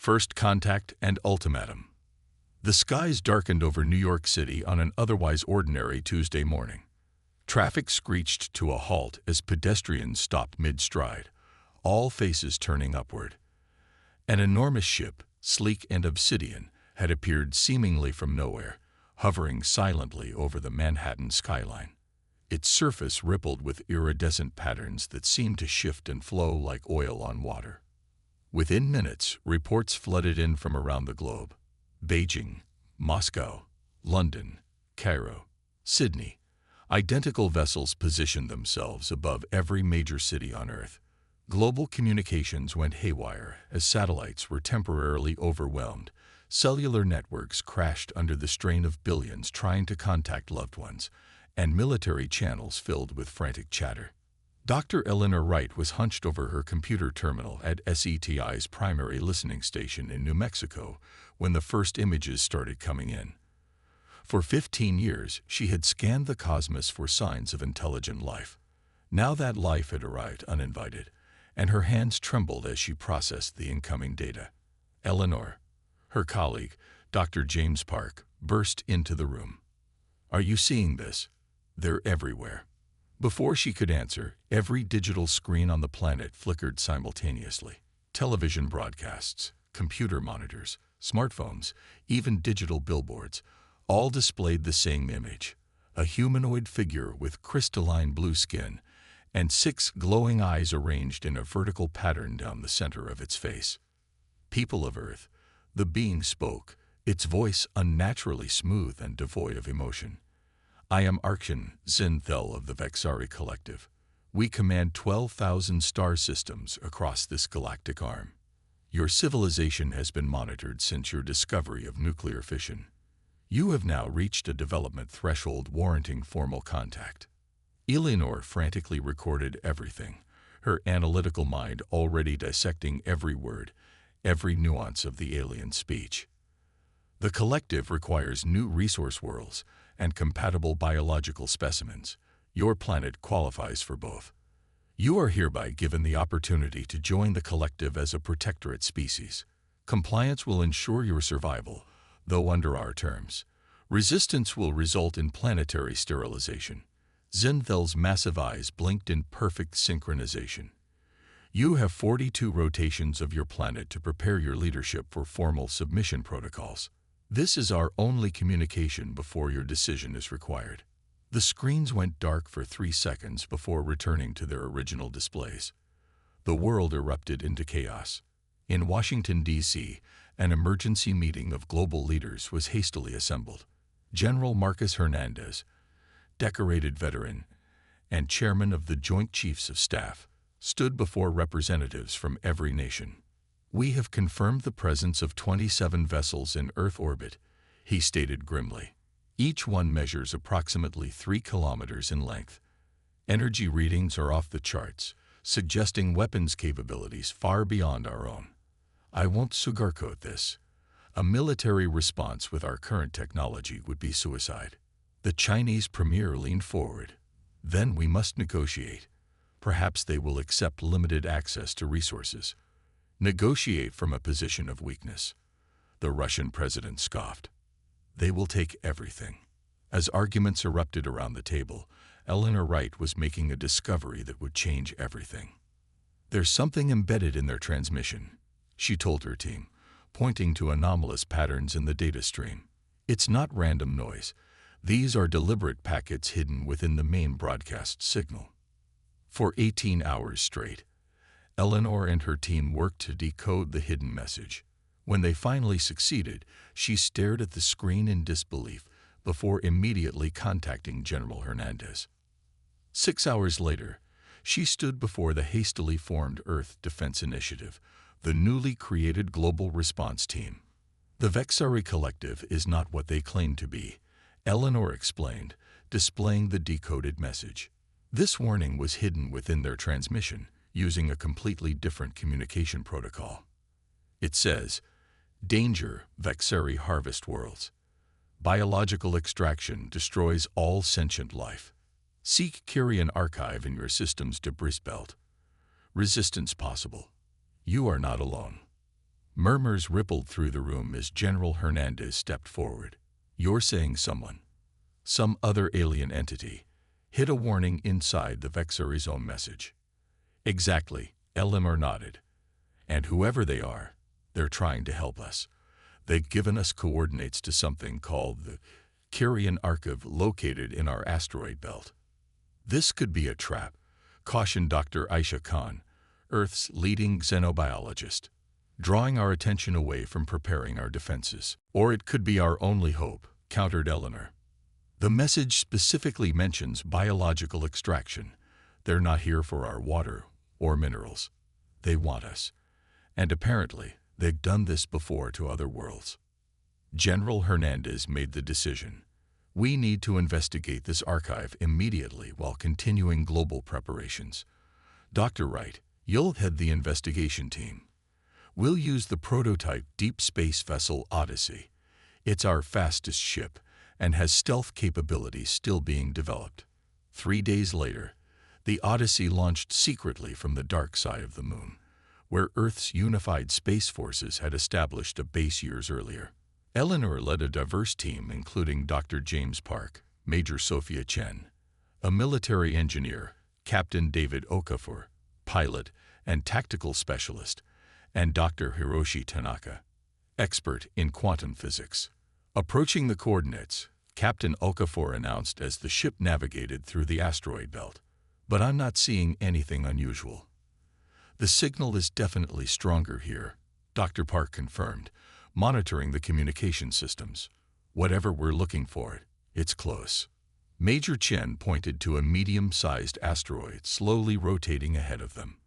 First Contact and Ultimatum. The skies darkened over New York City on an otherwise ordinary Tuesday morning. Traffic screeched to a halt as pedestrians stopped mid-stride, all faces turning upward. An enormous ship, sleek and obsidian, had appeared seemingly from nowhere, hovering silently over the Manhattan skyline. Its surface rippled with iridescent patterns that seemed to shift and flow like oil on water. Within minutes, reports flooded in from around the globe. Beijing, Moscow, London, Cairo, Sydney. Identical vessels positioned themselves above every major city on Earth. Global communications went haywire as satellites were temporarily overwhelmed. Cellular networks crashed under the strain of billions trying to contact loved ones, and military channels filled with frantic chatter. Dr. Eleanor Wright was hunched over her computer terminal at SETI's primary listening station in New Mexico when the first images started coming in. For 15 years, she had scanned the cosmos for signs of intelligent life. Now that life had arrived uninvited, and her hands trembled as she processed the incoming data. Eleanor, her colleague, Dr. James Park, burst into the room. "Are you seeing this? They're everywhere." Before she could answer, every digital screen on the planet flickered simultaneously. Television broadcasts, computer monitors, smartphones, even digital billboards, all displayed the same image: a humanoid figure with crystalline blue skin and 6 glowing eyes arranged in a vertical pattern down the center of its face. "People of Earth," the being spoke, its voice unnaturally smooth and devoid of emotion. "I am Arkshan Zinthel of the Vexari Collective. We command 12,000 star systems across this galactic arm. Your civilization has been monitored since your discovery of nuclear fission. You have now reached a development threshold warranting formal contact." Eleanor frantically recorded everything, her analytical mind already dissecting every word, every nuance of the alien speech. "The collective requires new resource worlds and compatible biological specimens. Your planet qualifies for both. You are hereby given the opportunity to join the collective as a protectorate species. Compliance will ensure your survival, though under our terms. Resistance will result in planetary sterilization." Zinthel's massive eyes blinked in perfect synchronization. "You have 42 rotations of your planet to prepare your leadership for formal submission protocols. This is our only communication before your decision is required." The screens went dark for 3 seconds before returning to their original displays. The world erupted into chaos. In Washington, D.C., an emergency meeting of global leaders was hastily assembled. General Marcus Hernandez, decorated veteran and chairman of the Joint Chiefs of Staff, stood before representatives from every nation. "We have confirmed the presence of 27 vessels in Earth orbit," he stated grimly. "Each one measures approximately 3 kilometers in length. Energy readings are off the charts, suggesting weapons capabilities far beyond our own. I won't sugarcoat this. A military response with our current technology would be suicide." The Chinese premier leaned forward. "Then we must negotiate. Perhaps they will accept limited access to resources." "Negotiate from a position of weakness," the Russian president scoffed. "They will take everything." As arguments erupted around the table, Eleanor Wright was making a discovery that would change everything. "There's something embedded in their transmission," she told her team, pointing to anomalous patterns in the data stream. "It's not random noise. These are deliberate packets hidden within the main broadcast signal." For 18 hours straight, Eleanor and her team worked to decode the hidden message. When they finally succeeded, she stared at the screen in disbelief before immediately contacting General Hernandez. 6 hours later, she stood before the hastily formed Earth Defense Initiative, the newly created Global Response Team. "The Vexari Collective is not what they claim to be," Eleanor explained, displaying the decoded message. This warning was hidden within their transmission, using a completely different communication protocol. It says, "Danger, Vexari Harvest Worlds. Biological extraction destroys all sentient life. Seek Kyrian archive in your system's debris belt. Resistance possible. You are not alone." Murmurs rippled through the room as General Hernandez stepped forward. "You're saying someone, some other alien entity, hid a warning inside the Vexari's own message." "Exactly," Elmer nodded. "And whoever they are, they're trying to help us. They've given us coordinates to something called the Kyrian Archive located in our asteroid belt." "This could be a trap," cautioned Dr. Aisha Khan, Earth's leading xenobiologist, "drawing our attention away from preparing our defenses. Or it could be our only hope," countered Eleanor. "The message specifically mentions biological extraction. They're not here for our water or minerals. They want us. And apparently, they've done this before to other worlds." General Hernandez made the decision. "We need to investigate this archive immediately while continuing global preparations. Dr. Wright, you'll head the investigation team. We'll use the prototype deep space vessel Odyssey. It's our fastest ship and has stealth capabilities still being developed." 3 days later, the Odyssey launched secretly from the dark side of the moon, where Earth's unified space forces had established a base years earlier. Eleanor led a diverse team including Dr. James Park, Major Sophia Chen, a military engineer, Captain David Okafor, pilot and tactical specialist, and Dr. Hiroshi Tanaka, expert in quantum physics. Approaching the coordinates, Captain Okafor announced as the ship navigated through the asteroid belt. "But I'm not seeing anything unusual." "The signal is definitely stronger here," Dr. Park confirmed, monitoring the communication systems. "Whatever we're looking for, it's close." Major Chen pointed to a medium-sized asteroid slowly rotating ahead of them.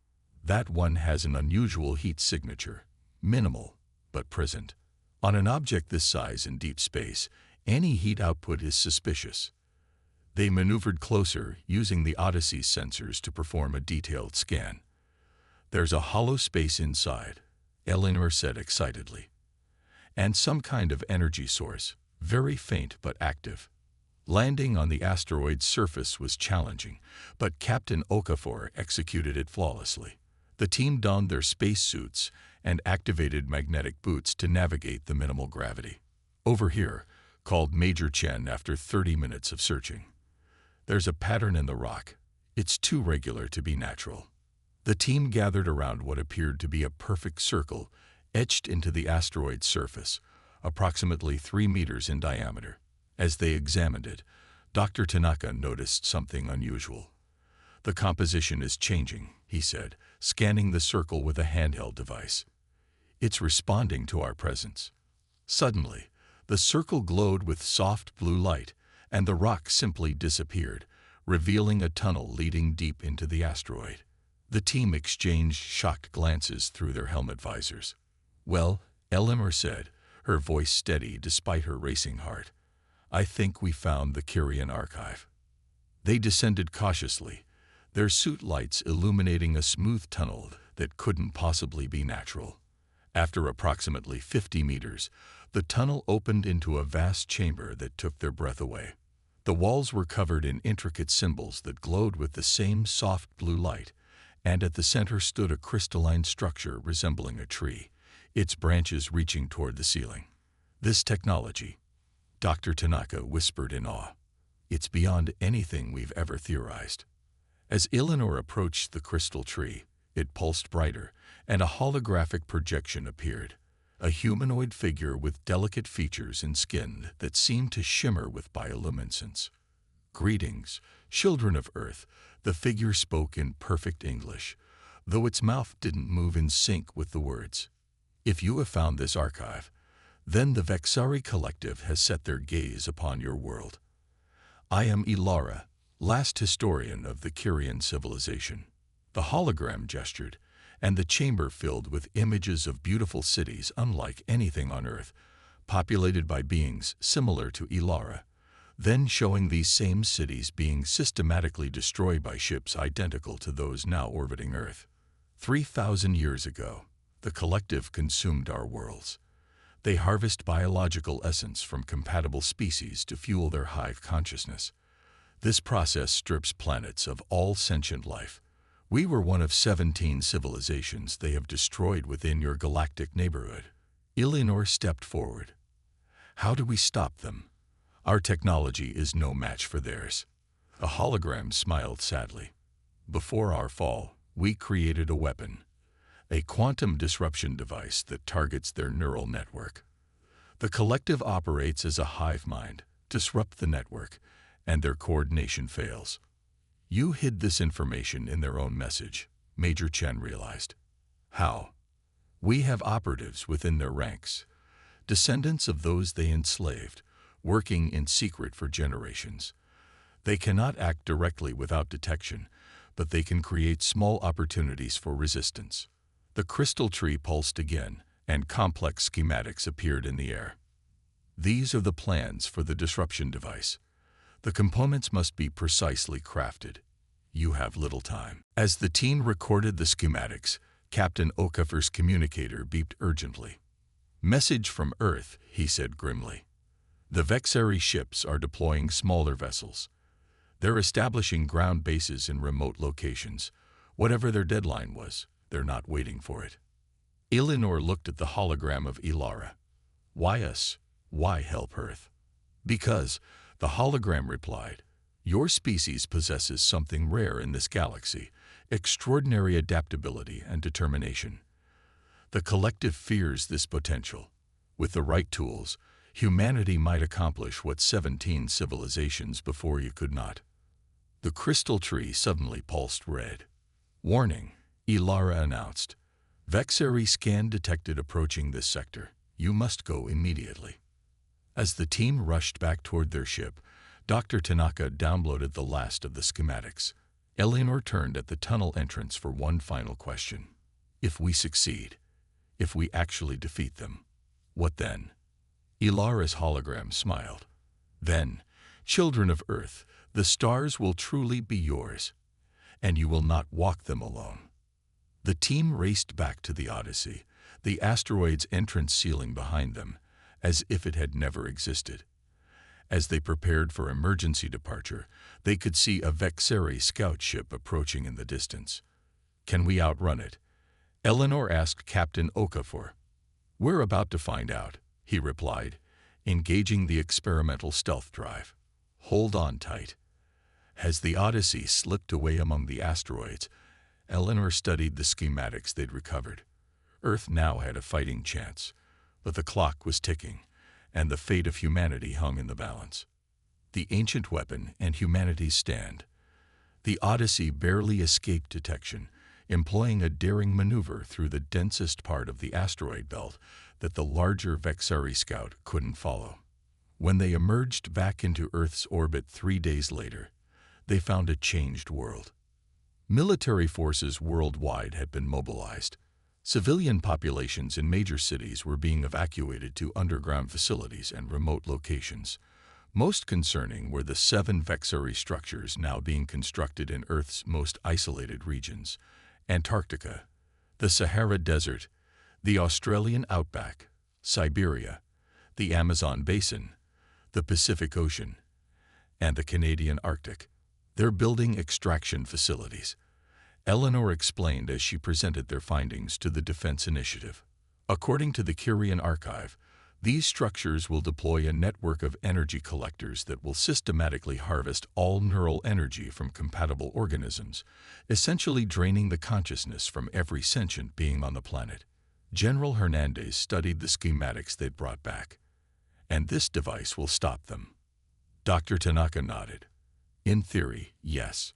"That one has an unusual heat signature, minimal, but present. On an object this size in deep space, any heat output is suspicious." They maneuvered closer, using the Odyssey's sensors to perform a detailed scan. "There's a hollow space inside," Eleanor said excitedly. "And some kind of energy source, very faint but active." Landing on the asteroid's surface was challenging, but Captain Okafor executed it flawlessly. The team donned their spacesuits and activated magnetic boots to navigate the minimal gravity. "Over here," called Major Chen after 30 minutes of searching. "There's a pattern in the rock. It's too regular to be natural." The team gathered around what appeared to be a perfect circle etched into the asteroid's surface, approximately 3 meters in diameter. As they examined it, Dr. Tanaka noticed something unusual. "The composition is changing," he said, scanning the circle with a handheld device. "It's responding to our presence." Suddenly, the circle glowed with soft blue light, and the rock simply disappeared, revealing a tunnel leading deep into the asteroid. The team exchanged shocked glances through their helmet visors. "Well," Eleanor said, her voice steady despite her racing heart, "I think we found the Kyrian archive." They descended cautiously, their suit lights illuminating a smooth tunnel that couldn't possibly be natural. After approximately 50 meters, the tunnel opened into a vast chamber that took their breath away. The walls were covered in intricate symbols that glowed with the same soft blue light, and at the center stood a crystalline structure resembling a tree, its branches reaching toward the ceiling. "This technology," Dr. Tanaka whispered in awe, "it's beyond anything we've ever theorized." As Eleanor approached the crystal tree, it pulsed brighter, and a holographic projection appeared, a humanoid figure with delicate features and skin that seemed to shimmer with bioluminescence. "Greetings, children of Earth," the figure spoke in perfect English, though its mouth didn't move in sync with the words. "If you have found this archive, then the Vexari Collective has set their gaze upon your world. I am Ilara, last historian of the Kyrian civilization." The hologram gestured, and the chamber filled with images of beautiful cities unlike anything on Earth, populated by beings similar to Ilara, then showing these same cities being systematically destroyed by ships identical to those now orbiting Earth. 3,000 years ago, the Collective consumed our worlds. They harvest biological essence from compatible species to fuel their hive consciousness. This process strips planets of all sentient life. We were one of 17 civilizations they have destroyed within your galactic neighborhood. Eleanor stepped forward. How do we stop them? Our technology is no match for theirs. A hologram smiled sadly. Before our fall, we created a weapon, a quantum disruption device that targets their neural network. The collective operates as a hive mind, disrupt the network, and their coordination fails. You hid this information in their own message, Major Chen realized. How? We have operatives within their ranks, descendants of those they enslaved, working in secret for generations. They cannot act directly without detection, but they can create small opportunities for resistance. The crystal tree pulsed again, and complex schematics appeared in the air. These are the plans for the disruption device. The components must be precisely crafted. You have little time. As the team recorded the schematics, Captain Okafor's communicator beeped urgently. Message from Earth, he said grimly. The Vexari ships are deploying smaller vessels. They're establishing ground bases in remote locations. Whatever their deadline was, they're not waiting for it. Eleanor looked at the hologram of Ilara. Why us? Why help Earth? Because, the hologram replied, your species possesses something rare in this galaxy, extraordinary adaptability and determination. The collective fears this potential. With the right tools, humanity might accomplish what 17 civilizations before you could not. The crystal tree suddenly pulsed red. Warning, Ilara announced. Vexari scan detected approaching this sector. You must go immediately. As the team rushed back toward their ship, Dr. Tanaka downloaded the last of the schematics. Eleanor turned at the tunnel entrance for one final question. If we succeed, if we actually defeat them, what then? Ilara's hologram smiled. Then, children of Earth, the stars will truly be yours, and you will not walk them alone. The team raced back to the Odyssey, the asteroid's entrance ceiling behind them, as if it had never existed. As they prepared for emergency departure, they could see a Vexari scout ship approaching in the distance. Can we outrun it? Eleanor asked Captain Okafor. We're about to find out, he replied, engaging the experimental stealth drive. Hold on tight. As the Odyssey slipped away among the asteroids, Eleanor studied the schematics they'd recovered. Earth now had a fighting chance, but the clock was ticking, and the fate of humanity hung in the balance. The ancient weapon and humanity's stand. The Odyssey barely escaped detection, employing a daring maneuver through the densest part of the asteroid belt that the larger Vexari scout couldn't follow. When they emerged back into Earth's orbit 3 days later, they found a changed world. Military forces worldwide had been mobilized. Civilian populations in major cities were being evacuated to underground facilities and remote locations. Most concerning were the 7 Vexari structures now being constructed in Earth's most isolated regions: Antarctica, the Sahara Desert, the Australian outback, Siberia, the Amazon Basin, the Pacific Ocean, and the Canadian Arctic. They're building extraction facilities, Eleanor explained as she presented their findings to the Defense Initiative. According to the Curian Archive, these structures will deploy a network of energy collectors that will systematically harvest all neural energy from compatible organisms, essentially draining the consciousness from every sentient being on the planet. General Hernandez studied the schematics they'd brought back. And this device will stop them. Dr. Tanaka nodded. In theory, yes.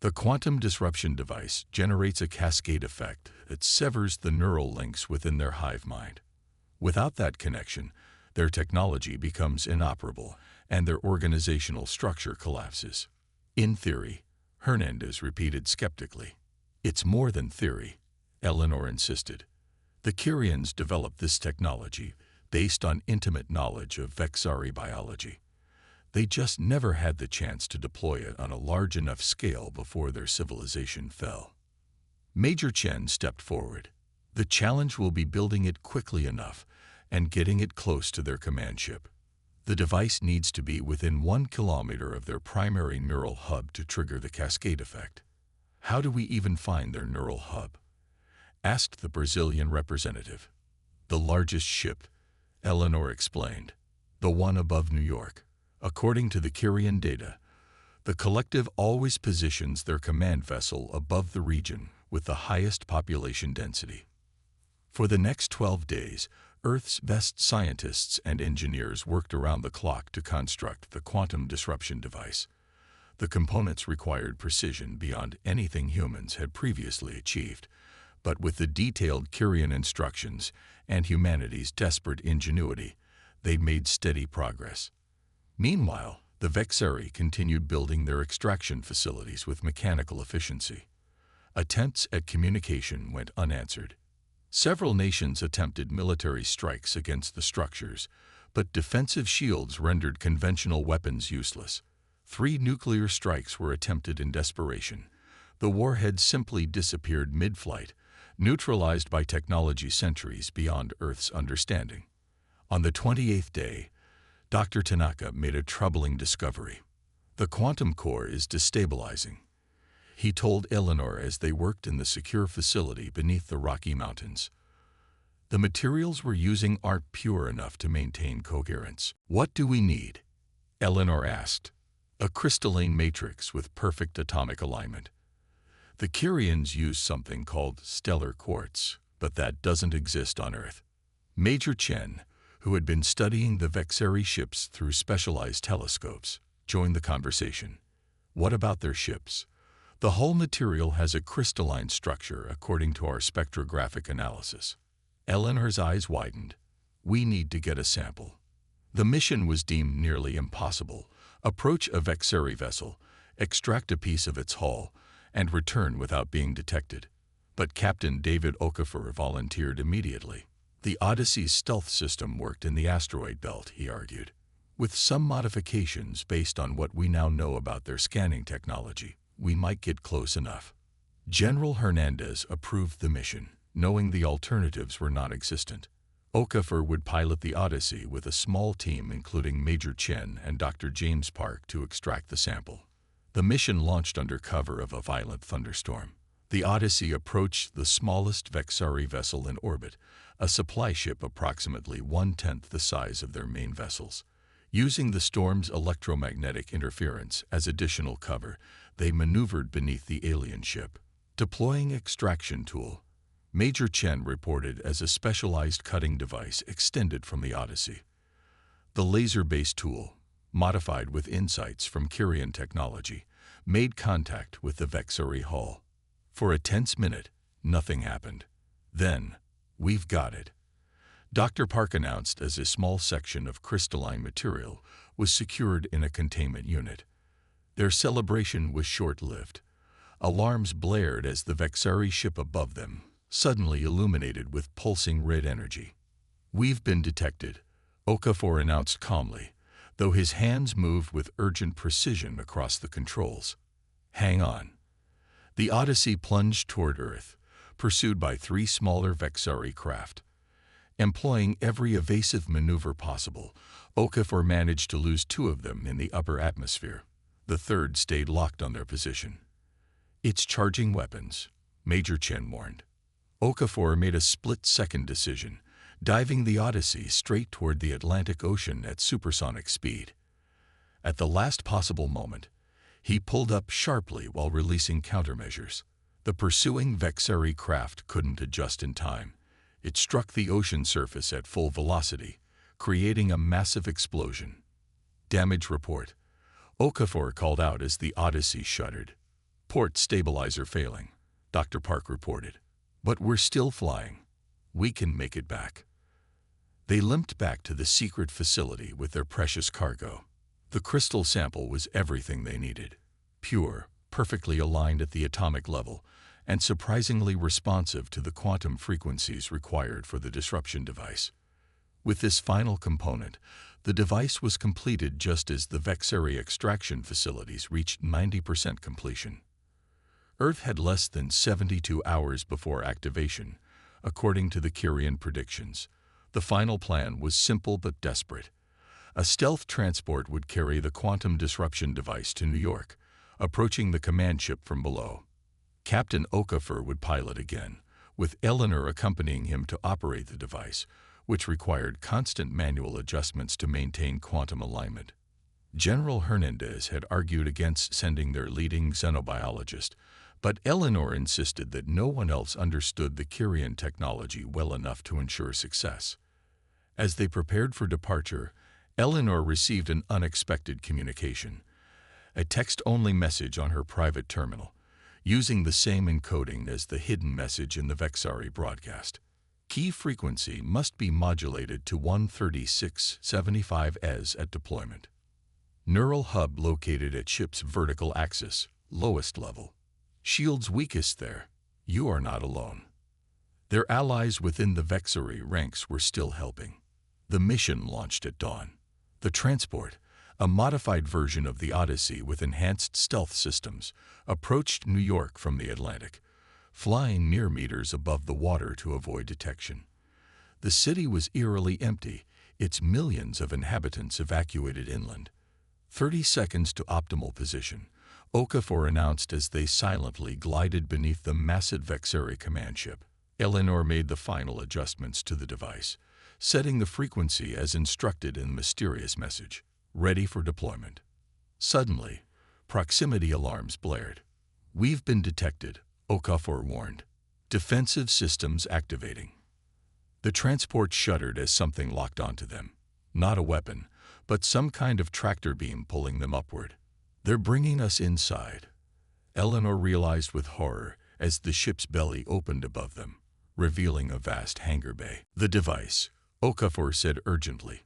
The quantum disruption device generates a cascade effect that severs the neural links within their hive mind. Without that connection, their technology becomes inoperable and their organizational structure collapses. In theory, Hernandez repeated skeptically. It's more than theory, Eleanor insisted. The Curians developed this technology based on intimate knowledge of Vexari biology. They just never had the chance to deploy it on a large enough scale before their civilization fell. Major Chen stepped forward. The challenge will be building it quickly enough and getting it close to their command ship. The device needs to be within 1 kilometer of their primary neural hub to trigger the cascade effect. How do we even find their neural hub? Asked the Brazilian representative. The largest ship, Eleanor explained. The one above New York. According to the Kyrian data, the collective always positions their command vessel above the region with the highest population density. For the next 12 days, Earth's best scientists and engineers worked around the clock to construct the quantum disruption device. The components required precision beyond anything humans had previously achieved, but with the detailed Kyrian instructions and humanity's desperate ingenuity, they'd made steady progress. Meanwhile, the Vexeri continued building their extraction facilities with mechanical efficiency. Attempts at communication went unanswered. Several nations attempted military strikes against the structures, but defensive shields rendered conventional weapons useless. 3 nuclear strikes were attempted in desperation. The warheads simply disappeared mid-flight, neutralized by technology centuries beyond Earth's understanding. On the 28th day, Dr. Tanaka made a troubling discovery. The quantum core is destabilizing, he told Eleanor as they worked in the secure facility beneath the Rocky Mountains. The materials we're using aren't pure enough to maintain coherence. What do we need? Eleanor asked. A crystalline matrix with perfect atomic alignment. The Kyrians use something called stellar quartz, but that doesn't exist on Earth. Major Chen, who had been studying the Vexeri ships through specialized telescopes, joined the conversation. What about their ships? The whole material has a crystalline structure according to our spectrographic analysis. Eleanor's eyes widened. We need to get a sample. The mission was deemed nearly impossible. Approach a Vexeri vessel, extract a piece of its hull, and return without being detected. But Captain David Okafor volunteered immediately. The Odyssey's stealth system worked in the asteroid belt, he argued, with some modifications based on what we now know about their scanning technology. We might get close enough. General Hernandez approved the mission, knowing the alternatives were non-existent. Okafor would pilot the Odyssey with a small team including Major Chen and Dr. James Park to extract the sample. The mission launched under cover of a violent thunderstorm. The Odyssey approached the smallest Vexeri vessel in orbit, a supply ship approximately 1/10 the size of their main vessels. Using the storm's electromagnetic interference as additional cover, they maneuvered beneath the alien ship. Deploying extraction tool, Major Chen reported as a specialized cutting device extended from the Odyssey. The laser-based tool, modified with insights from Kyrian technology, made contact with the Vexeri hull. For a tense minute, nothing happened. Then, we've got it, Dr. Park announced as a small section of crystalline material was secured in a containment unit. Their celebration was short-lived. Alarms blared as the Vexeri ship above them suddenly illuminated with pulsing red energy. We've been detected, Okafor announced calmly, though his hands moved with urgent precision across the controls. Hang on. The Odyssey plunged toward Earth, pursued by 3 smaller Vexeri craft. Employing every evasive maneuver possible, Okafor managed to lose 2 of them in the upper atmosphere. The third stayed locked on their position. It's charging weapons, Major Chen warned. Okafor made a split-second decision, diving the Odyssey straight toward the Atlantic Ocean at supersonic speed. At the last possible moment, he pulled up sharply while releasing countermeasures. The pursuing Vexeri craft couldn't adjust in time. It struck the ocean surface at full velocity, creating a massive explosion. Damage report, Okafor called out as the Odyssey shuddered. Port stabilizer failing, Dr. Park reported. But we're still flying. We can make it back. They limped back to the secret facility with their precious cargo. The crystal sample was everything they needed. Pure, perfectly aligned at the atomic level, and surprisingly responsive to the quantum frequencies required for the disruption device. With this final component, the device was completed just as the Vexeri extraction facilities reached 90% completion. Earth had less than 72 hours before activation, according to the Kyrian predictions. The final plan was simple but desperate. A stealth transport would carry the quantum disruption device to New York, approaching the command ship from below. Captain Okafor would pilot again, with Eleanor accompanying him to operate the device, which required constant manual adjustments to maintain quantum alignment. General Hernandez had argued against sending their leading xenobiologist, but Eleanor insisted that no one else understood the Kyrian technology well enough to ensure success. As they prepared for departure, Eleanor received an unexpected communication, a text-only message on her private terminal, using the same encoding as the hidden message in the Vexari broadcast. Key frequency must be modulated to 13675 ES at deployment. Neural hub located at ship's vertical axis, lowest level. Shields weakest there. You are not alone. Their allies within the Vexari ranks were still helping. The mission launched at dawn. The transport, a modified version of the Odyssey with enhanced stealth systems, approached New York from the Atlantic, flying near meters above the water to avoid detection. The city was eerily empty, its millions of inhabitants evacuated inland. 30 seconds to optimal position, Okafor announced as they silently glided beneath the massive Vexari command ship. Eleanor made the final adjustments to the device, setting the frequency as instructed in the mysterious message, ready for deployment. Suddenly, proximity alarms blared. "We've been detected," Okafor warned. "Defensive systems activating." The transport shuddered as something locked onto them. Not a weapon, but some kind of tractor beam pulling them upward. "They're bringing us inside," Eleanor realized with horror as the ship's belly opened above them, revealing a vast hangar bay. "The device," Okafor said urgently.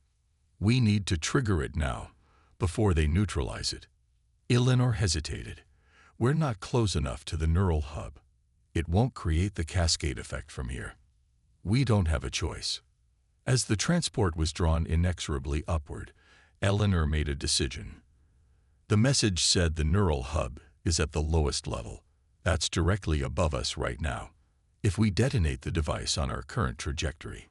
"We need to trigger it now, before they neutralize it." Eleanor hesitated. "We're not close enough to the neural hub. It won't create the cascade effect from here. We don't have a choice." As the transport was drawn inexorably upward, Eleanor made a decision. The message said the neural hub is at the lowest level. That's directly above us right now. If we detonate the device on our current trajectory.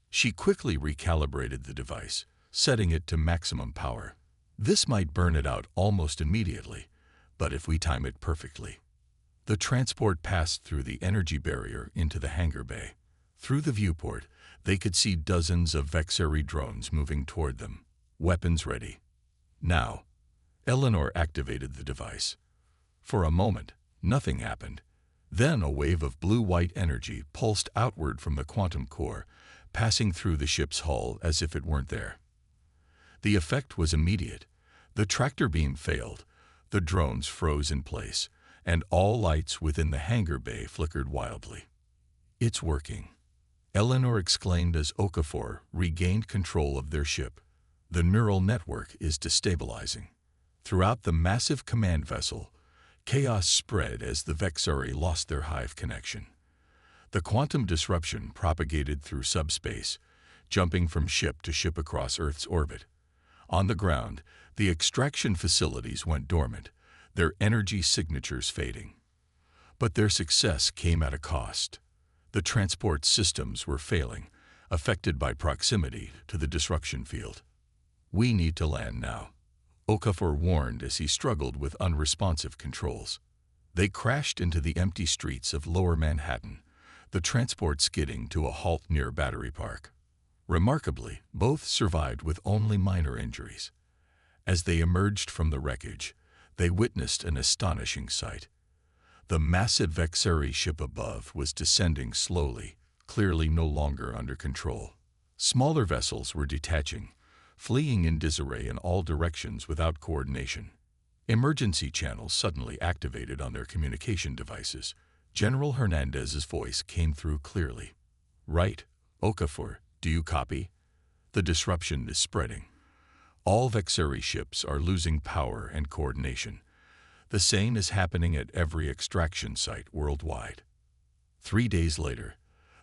She quickly recalibrated the device, setting it to maximum power. This might burn it out almost immediately, but if we time it perfectly. The transport passed through the energy barrier into the hangar bay. Through the viewport, they could see dozens of Vexari drones moving toward them, weapons ready. Now, Eleanor activated the device. For a moment, nothing happened. Then a wave of blue-white energy pulsed outward from the quantum core, passing through the ship's hull as if it weren't there. The effect was immediate. The tractor beam failed, the drones froze in place, and all lights within the hangar bay flickered wildly. "It's working," Eleanor exclaimed as Okafor regained control of their ship. "The neural network is destabilizing." Throughout the massive command vessel, chaos spread as the Vexari lost their hive connection. The quantum disruption propagated through subspace, jumping from ship to ship across Earth's orbit. On the ground, the extraction facilities went dormant, their energy signatures fading. But their success came at a cost. The transport systems were failing, affected by proximity to the disruption field. "We need to land now," Okafor warned as he struggled with unresponsive controls. They crashed into the empty streets of Lower Manhattan, the transport skidding to a halt near Battery Park. Remarkably, both survived with only minor injuries. As they emerged from the wreckage, they witnessed an astonishing sight. The massive Vexari ship above was descending slowly, clearly no longer under control. Smaller vessels were detaching, fleeing in disarray in all directions without coordination. Emergency channels suddenly activated on their communication devices. General Hernandez's voice came through clearly. "Right, Okafor, do you copy? The disruption is spreading. All Vexari ships are losing power and coordination. The same is happening at every extraction site worldwide." 3 days later,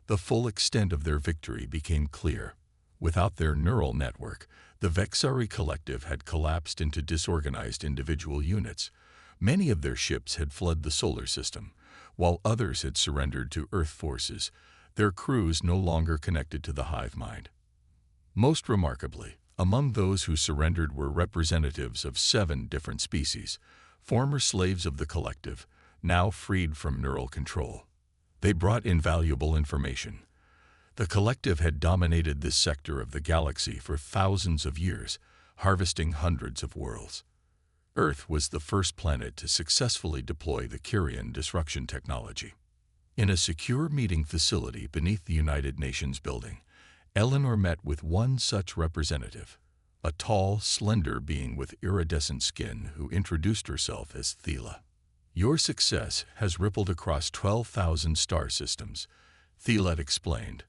the full extent of their victory became clear. Without their neural network, the Vexari collective had collapsed into disorganized individual units. Many of their ships had fled the solar system, while others had surrendered to Earth forces, their crews no longer connected to the hive mind. Most remarkably, among those who surrendered were representatives of 7 different species, former slaves of the collective, now freed from neural control. They brought invaluable information. The collective had dominated this sector of the galaxy for thousands of years, harvesting hundreds of worlds. Earth was the first planet to successfully deploy the Kyrian disruption technology. In a secure meeting facility beneath the United Nations building, Eleanor met with one such representative, a tall, slender being with iridescent skin who introduced herself as Thela. "Your success has rippled across 12,000 star systems," Thela explained.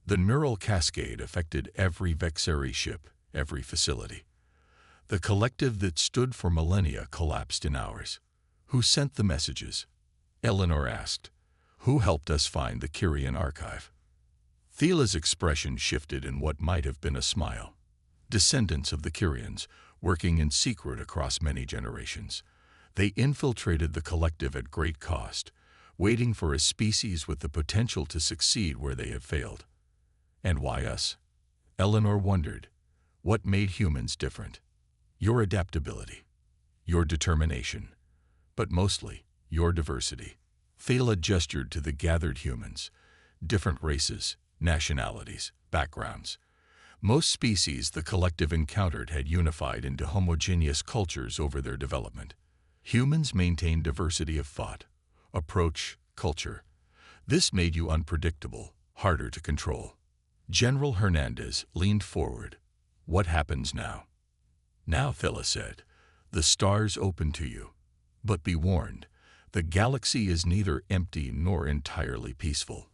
"The neural cascade affected every Vexeri ship, every facility. The collective that stood for millennia collapsed in hours." "Who sent the messages?" Eleanor asked. "Who helped us find the Kyrian archive?" Thela's expression shifted in what might have been a smile. "Descendants of the Kyrians, working in secret across many generations. They infiltrated the collective at great cost, waiting for a species with the potential to succeed where they have failed." "And why us?" Eleanor wondered. "What made humans different?" "Your adaptability, your determination, but mostly your diversity." Thela gestured to the gathered humans, different races, nationalities, backgrounds. Most species the collective encountered had unified into homogeneous cultures over their development. Humans maintained diversity of thought, approach, culture. This made you unpredictable, harder to control. General Hernandez leaned forward. "What happens now?" "Now," Thela said, "the stars open to you. But be warned, the galaxy is neither empty nor entirely peaceful.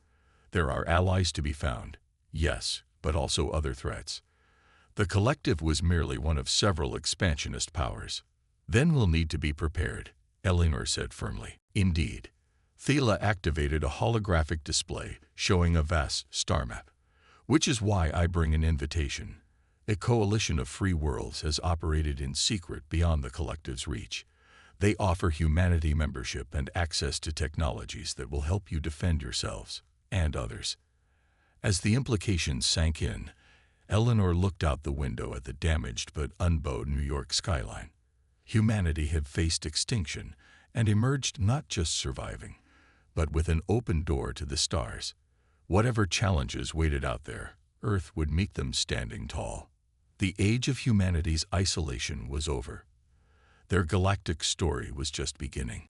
There are allies to be found, yes, but also other threats. The collective was merely one of several expansionist powers. Then we'll need to be prepared," Eleanor said firmly. "Indeed." Thela activated a holographic display showing a vast star map. "Which is why I bring an invitation. A coalition of free worlds has operated in secret beyond the collective's reach. They offer humanity membership and access to technologies that will help you defend yourselves and others." As the implications sank in, Eleanor looked out the window at the damaged but unbowed New York skyline. Humanity had faced extinction and emerged not just surviving, but with an open door to the stars. Whatever challenges waited out there, Earth would meet them standing tall. The age of humanity's isolation was over. Their galactic story was just beginning.